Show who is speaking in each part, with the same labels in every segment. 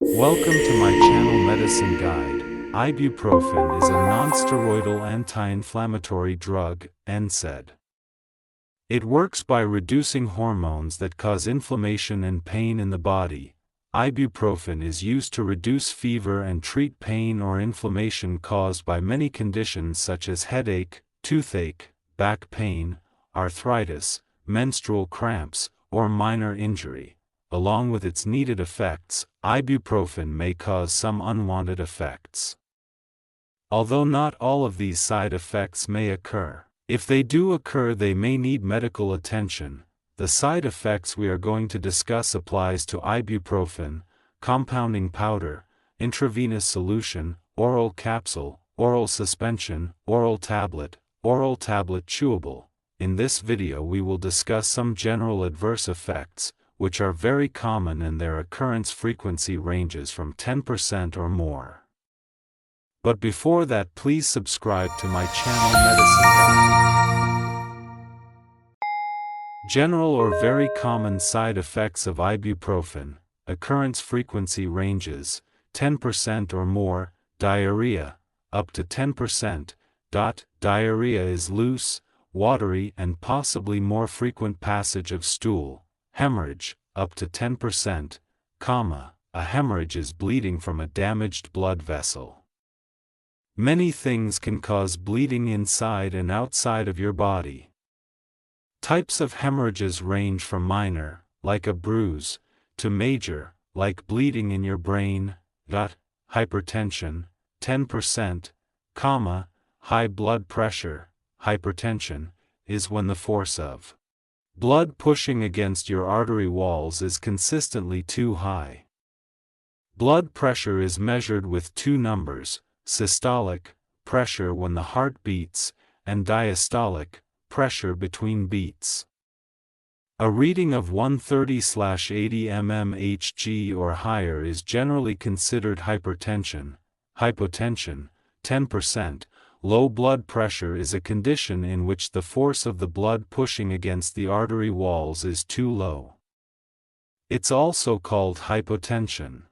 Speaker 1: Welcome to my channel Medicine Guide. Ibuprofen is a non-steroidal anti-inflammatory drug, NSAID. It works by reducing hormones that cause inflammation and pain in the body. Ibuprofen is used to reduce fever and treat pain or inflammation caused by many conditions such as headache, toothache, back pain, arthritis, menstrual cramps, or minor injury. Along with its needed effects, ibuprofen may cause some unwanted effects. Although not all of these side effects may occur. If they do occur, they may need medical attention. The side effects we are going to discuss applies to ibuprofen, compounding powder, intravenous solution, oral capsule, oral suspension, oral tablet chewable. In this video we will discuss some general adverse effects, which are very common and their occurrence frequency ranges from 10% or more. But before that, please subscribe to my channel Medicine Guide. General or very common side effects of ibuprofen, occurrence frequency ranges, 10% or more, diarrhea, up to 10%. Diarrhea is loose, watery and possibly more frequent passage of stool. Hemorrhage, up to 10%, a hemorrhage is bleeding from a damaged blood vessel. Many things can cause bleeding inside and outside of your body. Types of hemorrhages range from minor, like a bruise, to major, like bleeding in your brain. Hypertension, 10%, high blood pressure, hypertension, is when the force of blood pushing against your artery walls is consistently too high. Blood pressure is measured with two numbers, systolic, pressure when the heart beats, and diastolic, pressure between beats. A reading of 130/80 mmHg or higher is generally considered hypertension. Hypotension, 10%. Low blood pressure is a condition in which the force of the blood pushing against the artery walls is too low. It's also called hypotension.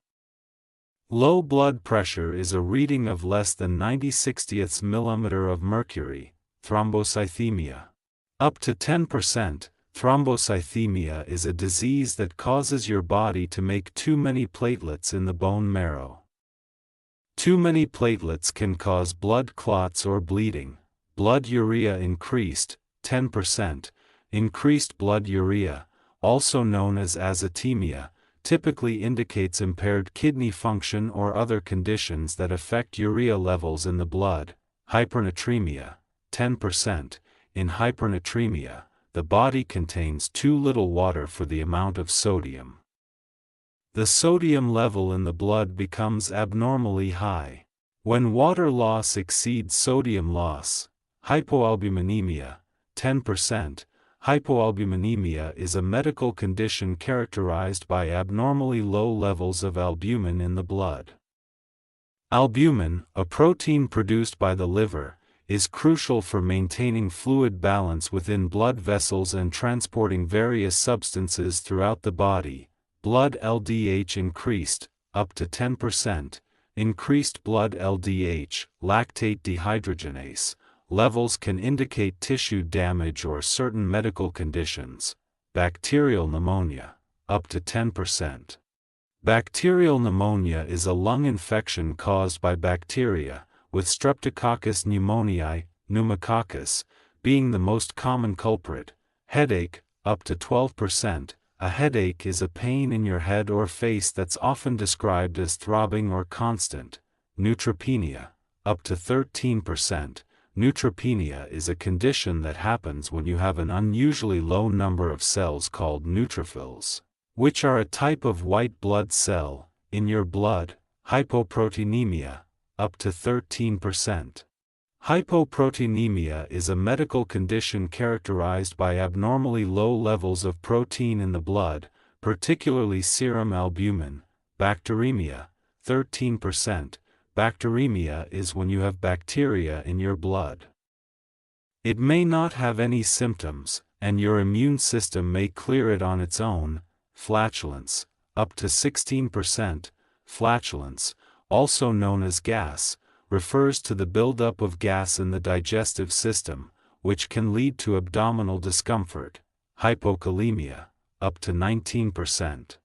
Speaker 1: Low blood pressure is a reading of less than 90/60 millimeter of mercury, thrombocythemia. Up to 10%, thrombocythemia is a disease that causes your body to make too many platelets in the bone marrow. Too many platelets can cause blood clots or bleeding. Blood urea increased, 10%. Increased blood urea, also known as azotemia, typically indicates impaired kidney function or other conditions that affect urea levels in the blood. Hypernatremia, 10%. In hypernatremia, the body contains too little water for the amount of sodium. The sodium level in the blood becomes abnormally high. When water loss exceeds sodium loss, hypoalbuminemia, 10%. Hypoalbuminemia is a medical condition characterized by abnormally low levels of albumin in the blood. Albumin, a protein produced by the liver, is crucial for maintaining fluid balance within blood vessels and transporting various substances throughout the body. Blood LDH increased, up to 10%. Increased blood LDH, lactate dehydrogenase, levels can indicate tissue damage or certain medical conditions. Bacterial pneumonia, up to 10%. Bacterial pneumonia is a lung infection caused by bacteria, with Streptococcus pneumoniae, pneumococcus, being the most common culprit. Headache, up to 12%. A headache is a pain in your head or face that's often described as throbbing or constant. Neutropenia, up to 13%. Neutropenia is a condition that happens when you have an unusually low number of cells called neutrophils, which are a type of white blood cell, in your blood. Hypoproteinemia, up to 13%. Hypoproteinemia is a medical condition characterized by abnormally low levels of protein in the blood, particularly serum albumin. Bacteremia, 13%. Bacteremia is when you have bacteria in your blood. It may not have any symptoms, and your immune system may clear it on its own. Flatulence, up to 16%. flatulence, also known as gas, refers to the buildup of gas in the digestive system, which can lead to abdominal discomfort. Hypokalemia, up to 19%.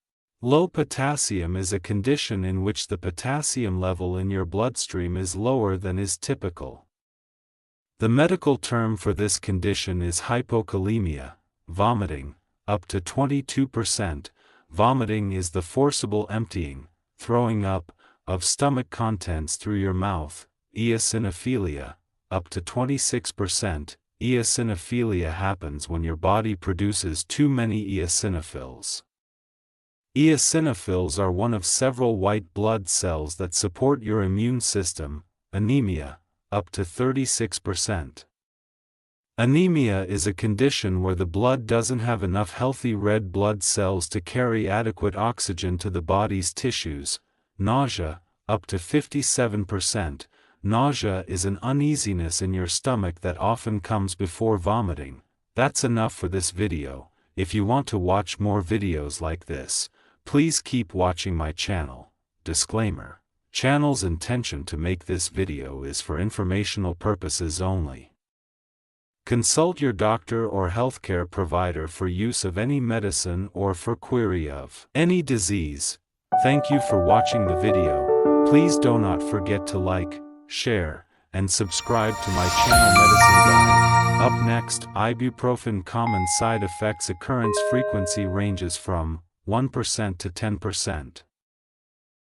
Speaker 1: Low potassium is a condition in which the potassium level in your bloodstream is lower than is typical. The medical term for this condition is hypokalemia. Vomiting, up to 22%. Vomiting is the forcible emptying, throwing up, of stomach contents through your mouth. Eosinophilia, up to 26%. Eosinophilia happens when your body produces too many eosinophils. Eosinophils are one of several white blood cells that support your immune system. Anemia, up to 36%. Anemia is a condition where the blood doesn't have enough healthy red blood cells to carry adequate oxygen to the body's tissues. Nausea, up to 57%. Nausea is an uneasiness in your stomach that often comes before vomiting. That's enough for this video. If you want to watch more videos like this, please keep watching my channel. Disclaimer: channel's intention to make this video is for informational purposes only. Consult your doctor or healthcare provider for use of any medicine or for query of any disease. Thank you for watching the video. Please do not forget to like, share, and subscribe to my channel Medicine Guide. Up next, ibuprofen common side effects. Occurrence frequency ranges from 1% to 10%.